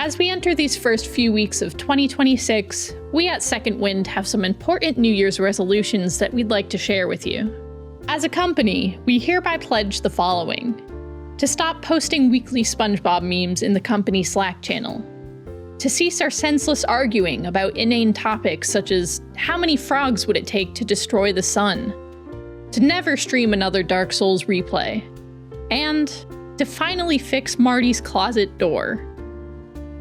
As we enter these first few weeks of 2026, we at Second Wind have some important New Year's resolutions that we'd like to share with you. As a company, we hereby pledge the following: to stop posting weekly SpongeBob memes in the company Slack channel, to cease our senseless arguing about inane topics such as how many frogs would it take to destroy the sun, to never stream another Dark Souls replay, and to finally fix Marty's closet door.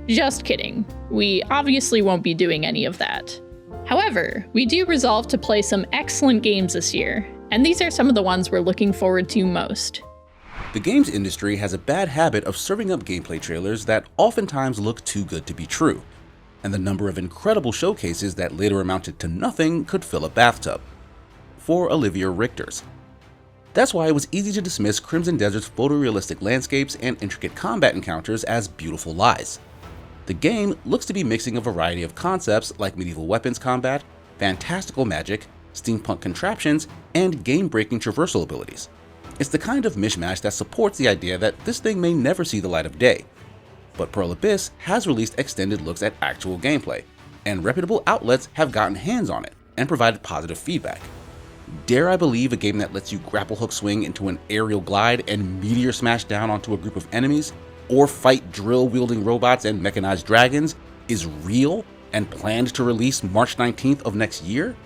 Just kidding, we obviously won't be doing any of that. However, we do resolve to play some excellent games this year, and these are some of the ones we're looking forward to most. The games industry has a bad habit of serving up gameplay trailers that oftentimes look too good to be true, and the number of incredible showcases that later amounted to nothing could fill a bathtub. For Olivia Richter's. That's why it was easy to dismiss Crimson Desert's photorealistic landscapes and intricate combat encounters as beautiful lies. The game looks to be mixing a variety of concepts like medieval weapons combat, fantastical magic, steampunk contraptions, and game-breaking traversal abilities. It's the kind of mishmash that supports the idea that this thing may never see the light of day. But Pearl Abyss has released extended looks at actual gameplay, and reputable outlets have gotten hands on it and provided positive feedback. Dare I believe a game that lets you grapple hook swing into an aerial glide and meteor smash down onto a group of enemies, or fight drill-wielding robots and mechanized dragons, is real and planned to release March 19th of next year?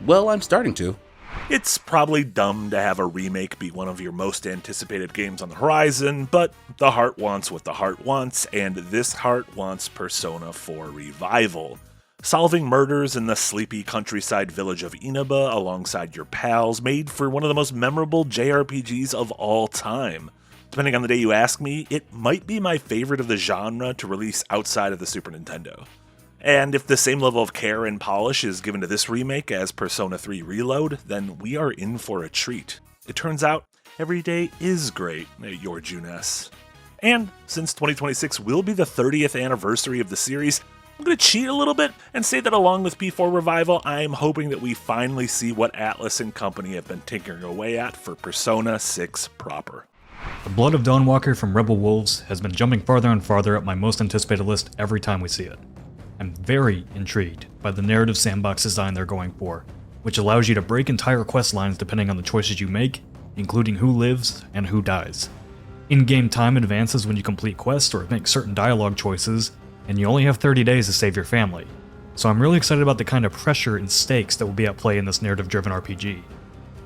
Well, I'm starting to. It's probably dumb to have a remake be one of your most anticipated games on the horizon, but the heart wants what the heart wants, and this heart wants Persona 4 Revival. Solving murders in the sleepy countryside village of Inaba alongside your pals made for one of the most memorable JRPGs of all time. Depending on the day you ask me, it might be my favorite of the genre to release outside of the Super Nintendo. And if the same level of care and polish is given to this remake as Persona 3 Reload, then we are in for a treat. It turns out, every day is great at your Junes. And since 2026 will be the 30th anniversary of the series, I'm going to cheat a little bit and say that along with P4 Revival, I'm hoping that we finally see what Atlus and company have been tinkering away at for Persona 6 proper. The Blood of Dawnwalker from Rebel Wolves has been jumping farther and farther up my most anticipated list every time we see it. I'm very intrigued by the narrative sandbox design they're going for, which allows you to break entire quest lines depending on the choices you make, including who lives and who dies. In-game time advances when you complete quests or make certain dialogue choices, and you only have 30 days to save your family. So I'm really excited about the kind of pressure and stakes that will be at play in this narrative-driven RPG.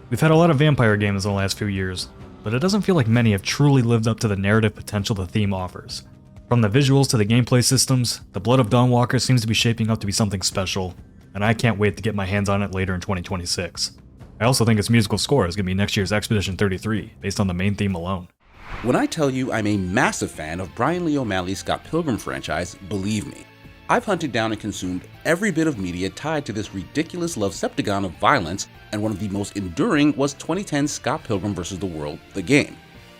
We've had a lot of vampire games in the last few years, but it doesn't feel like many have truly lived up to the narrative potential the theme offers. From the visuals to the gameplay systems, the Blood of Dawnwalker seems to be shaping up to be something special, and I can't wait to get my hands on it later in 2026. I also think its musical score is going to be next year's Expedition 33, based on the main theme alone. When I tell you I'm a massive fan of Brian Lee O'Malley's Scott Pilgrim franchise, believe me. I've hunted down and consumed every bit of media tied to this ridiculous Loveseptagon of violence, and one of the most enduring was 2010's Scott Pilgrim vs. the World, the game,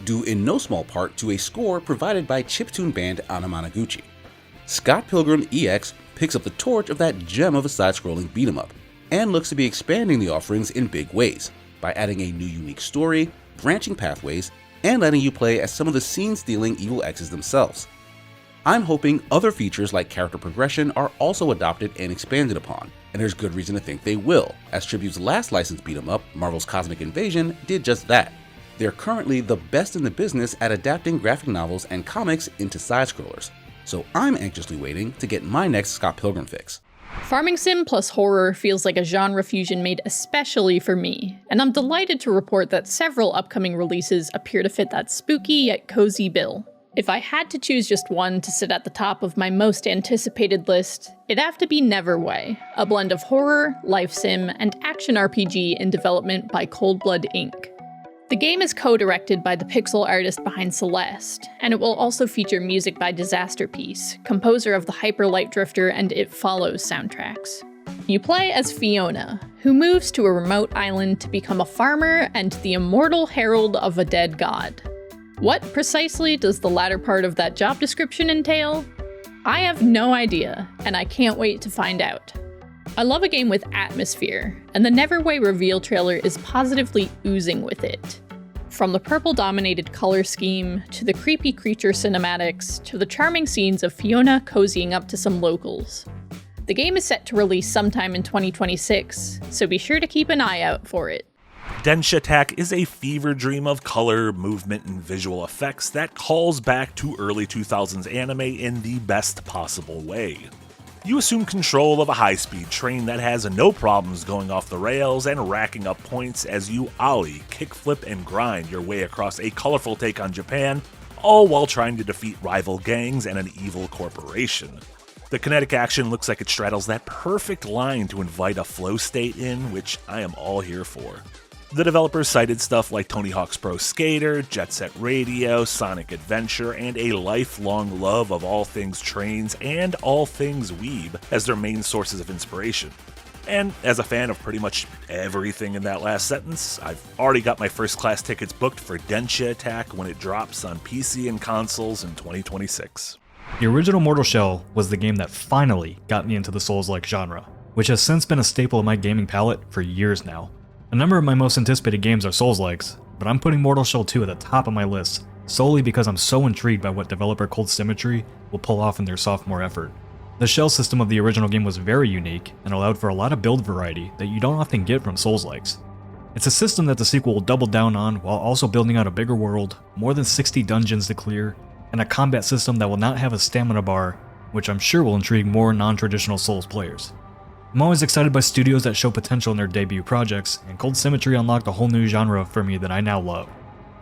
due in no small part to a score provided by chiptune band Anamanaguchi. Scott Pilgrim EX picks up the torch of that gem of a side-scrolling beat-em-up, and looks to be expanding the offerings in big ways, by adding a new unique story, branching pathways, and letting you play as some of the scene-stealing evil X's themselves. I'm hoping other features like character progression are also adopted and expanded upon, and there's good reason to think they will, as Tribute's last licensed beat-em-up, Marvel's Cosmic Invasion, did just that. They're currently the best in the business at adapting graphic novels and comics into side-scrollers, so I'm anxiously waiting to get my next Scott Pilgrim fix. Farming sim plus horror feels like a genre fusion made especially for me, and I'm delighted to report that several upcoming releases appear to fit that spooky yet cozy bill. If I had to choose just one to sit at the top of my most anticipated list, it'd have to be Neverway, a blend of horror, life sim, and action RPG in development by Cold Blood Inc. The game is co-directed by the pixel artist behind Celeste, and it will also feature music by Disasterpeace, composer of the Hyper Light Drifter and It Follows soundtracks. You play as Fiona, who moves to a remote island to become a farmer and the immortal herald of a dead god. What precisely does the latter part of that job description entail? I have no idea, and I can't wait to find out. I love a game with atmosphere, and the Neverway reveal trailer is positively oozing with it. From the purple-dominated color scheme, to the creepy creature cinematics, to the charming scenes of Fiona cozying up to some locals. The game is set to release sometime in 2026, so be sure to keep an eye out for it. Denshattack is a fever dream of color, movement, and visual effects that calls back to early 2000s anime in the best possible way. You assume control of a high-speed train that has no problems going off the rails and racking up points as you ollie, kickflip, and grind your way across a colorful take on Japan, all while trying to defeat rival gangs and an evil corporation. The kinetic action looks like it straddles that perfect line to invite a flow state in, which I am all here for. The developers cited stuff like Tony Hawk's Pro Skater, Jet Set Radio, Sonic Adventure, and a lifelong love of all things trains and all things weeb as their main sources of inspiration. And as a fan of pretty much everything in that last sentence, I've already got my first class tickets booked for Denshattack when it drops on PC and consoles in 2026. The original Mortal Shell was the game that finally got me into the Souls-like genre, which has since been a staple of my gaming palette for years now. A number of my most anticipated games are Souls-likes, but I'm putting Mortal Shell 2 at the top of my list, solely because I'm so intrigued by what developer Cold Symmetry will pull off in their sophomore effort. The shell system of the original game was very unique and allowed for a lot of build variety that you don't often get from Souls-likes. It's a system that the sequel will double down on while also building out a bigger world, more than 60 dungeons to clear, and a combat system that will not have a stamina bar, which I'm sure will intrigue more non-traditional Souls players. I'm always excited by studios that show potential in their debut projects, and Cold Symmetry unlocked a whole new genre for me that I now love.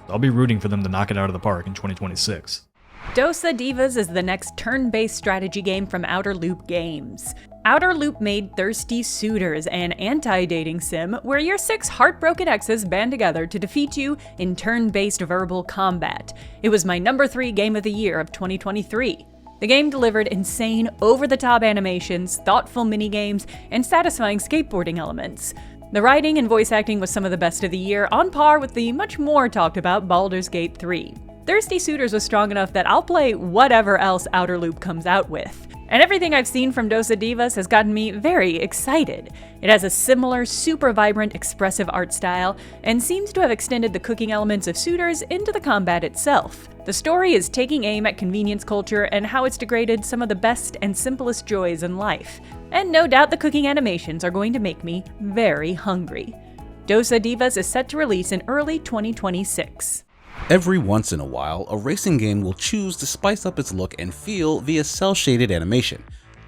I'll be rooting for them to knock it out of the park in 2026. Dosa Divas is the next turn-based strategy game from Outer Loop Games. Outer Loop made Thirsty Suitors, an anti-dating sim where your 6 heartbroken exes band together to defeat you in turn-based verbal combat. It was my number 3 game of the year of 2023. The game delivered insane, over-the-top animations, thoughtful minigames, and satisfying skateboarding elements. The writing and voice acting was some of the best of the year, on par with the much more talked about Baldur's Gate 3. Thirsty Suitors was strong enough that I'll play whatever else Outer Loop comes out with. And everything I've seen from Dosa Divas has gotten me very excited. It has a similar, super vibrant, expressive art style, and seems to have extended the cooking elements of Suitors into the combat itself. The story is taking aim at convenience culture and how it's degraded some of the best and simplest joys in life. And no doubt the cooking animations are going to make me very hungry. Dosa Divas is set to release in early 2026. Every once in a while, a racing game will choose to spice up its look and feel via cel-shaded animation.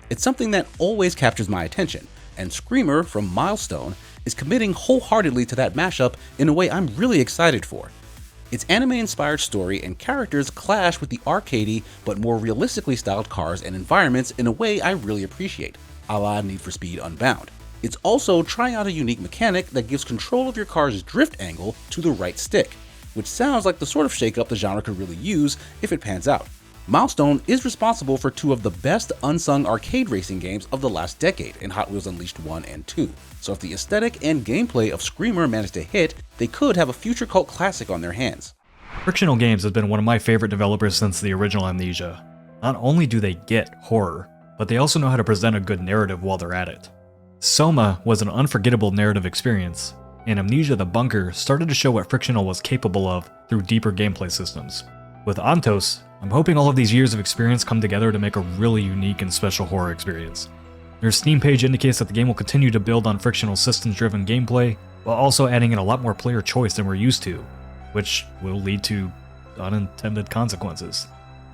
It's something that always captures my attention, and Screamer from Milestone is committing wholeheartedly to that mashup in a way I'm really excited for. Its anime-inspired story and characters clash with the arcadey but more realistically styled cars and environments in a way I really appreciate, a la Need for Speed Unbound. It's also trying out a unique mechanic that gives control of your car's drift angle to the right stick, which sounds like the sort of shakeup the genre could really use if it pans out. Milestone is responsible for 2 of the best unsung arcade racing games of the last decade in Hot Wheels Unleashed 1 and 2, so if the aesthetic and gameplay of Screamer manage to hit, they could have a future cult classic on their hands. Frictional Games has been one of my favorite developers since the original Amnesia. Not only do they get horror, but they also know how to present a good narrative while they're at it. Soma was an unforgettable narrative experience, and Amnesia the Bunker started to show what Frictional was capable of through deeper gameplay systems. With Antos, I'm hoping all of these years of experience come together to make a really unique and special horror experience. Their Steam page indicates that the game will continue to build on Frictional's systems-driven gameplay, while also adding in a lot more player choice than we're used to, which will lead to unintended consequences.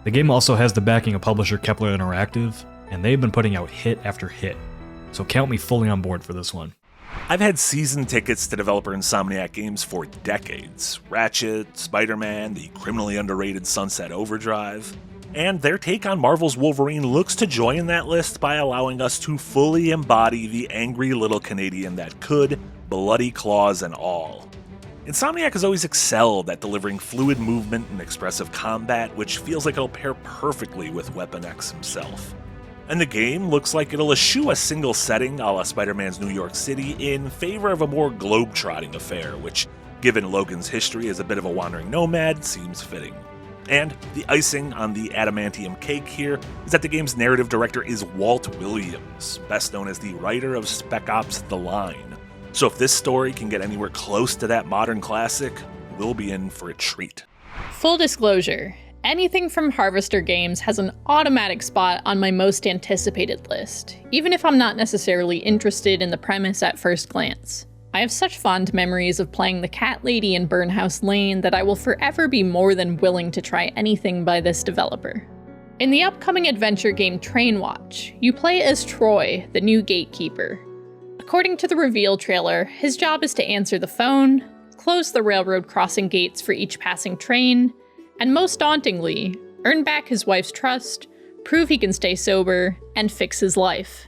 The game also has the backing of publisher Kepler Interactive, and they've been putting out hit after hit, so count me fully on board for this one. I've had season tickets to developer Insomniac games for decades. Ratchet, Spider-Man, the criminally underrated Sunset Overdrive. And their take on Marvel's Wolverine looks to join that list by allowing us to fully embody the angry little Canadian that could, bloody claws and all. Insomniac has always excelled at delivering fluid movement and expressive combat, which feels like it'll pair perfectly with Weapon X himself. And the game looks like it'll eschew a single setting a la Spider-Man's New York City in favor of a more globe-trotting affair, which, given Logan's history as a bit of a wandering nomad, seems fitting. And the icing on the adamantium cake here is that the game's narrative director is Walt Williams, best known as the writer of Spec Ops: The Line. So if this story can get anywhere close to that modern classic, we'll be in for a treat. Full disclosure, anything from Harvester Games has an automatic spot on my most anticipated list, even if I'm not necessarily interested in the premise at first glance. I have such fond memories of playing the Cat Lady in Burnhouse Lane that I will forever be more than willing to try anything by this developer. In the upcoming adventure game Trainwatch, you play as Troy, the new gatekeeper. According to the reveal trailer, his job is to answer the phone, close the railroad crossing gates for each passing train, and most dauntingly, earn back his wife's trust, prove he can stay sober, and fix his life.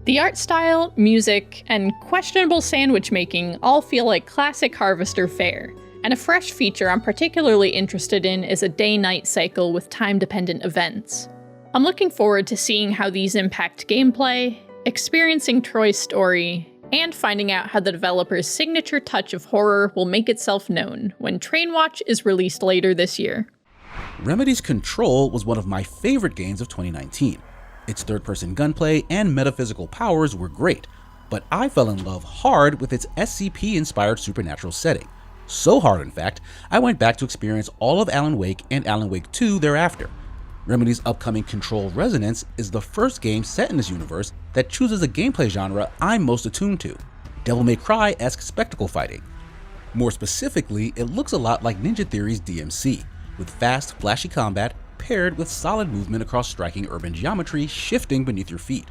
The art style, music, and questionable sandwich making all feel like classic Harvester fare, and a fresh feature I'm particularly interested in is a day-night cycle with time-dependent events. I'm looking forward to seeing how these impact gameplay, experiencing Troy's story, and finding out how the developer's signature touch of horror will make itself known when Trainwatch is released later this year. Remedy's Control was one of my favorite games of 2019. Its third-person gunplay and metaphysical powers were great, but I fell in love hard with its SCP-inspired supernatural setting. So hard, in fact, I went back to experience all of Alan Wake and Alan Wake 2 thereafter. Remedy's upcoming Control Resonance is the first game set in this universe that chooses a gameplay genre I'm most attuned to, Devil May Cry-esque spectacle fighting. More specifically, it looks a lot like Ninja Theory's DMC, with fast, flashy combat paired with solid movement across striking urban geometry shifting beneath your feet.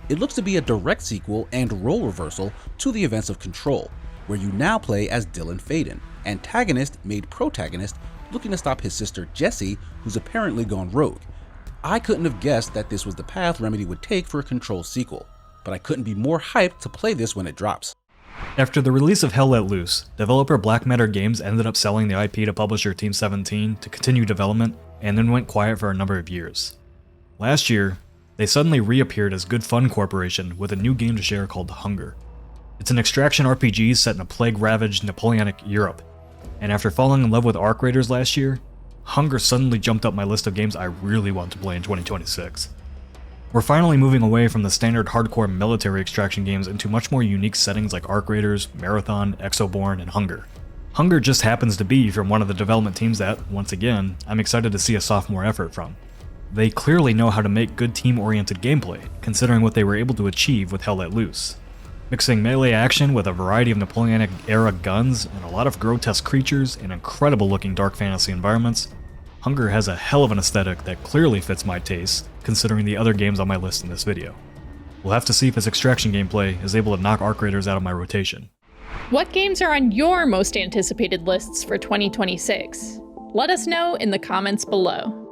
It looks to be a direct sequel and role reversal to the events of Control, where you now play as Dylan Faden, antagonist made protagonist looking to stop his sister Jessie, who's apparently gone rogue. I couldn't have guessed that this was the path Remedy would take for a Control sequel, but I couldn't be more hyped to play this when it drops. After the release of Hell Let Loose, developer Black Matter Games ended up selling the IP to publisher Team 17 to continue development, and then went quiet for a number of years. Last year, they suddenly reappeared as Good Fun Corporation with a new game to share called Hunger. It's an extraction RPG set in a plague-ravaged Napoleonic Europe, and after falling in love with Arc Raiders last year, Hunger suddenly jumped up my list of games I really want to play in 2026. We're finally moving away from the standard hardcore military extraction games into much more unique settings like Arc Raiders, Marathon, Exoborn, and Hunger. Hunger just happens to be from one of the development teams that, once again, I'm excited to see a sophomore effort from. They clearly know how to make good team-oriented gameplay, considering what they were able to achieve with Hell Let Loose. Mixing melee action with a variety of Napoleonic-era guns and a lot of grotesque creatures and incredible-looking dark fantasy environments, Hunger has a hell of an aesthetic that clearly fits my taste, considering the other games on my list in this video. We'll have to see if its extraction gameplay is able to knock Arc Raiders out of my rotation. What games are on your most anticipated lists for 2026? Let us know in the comments below.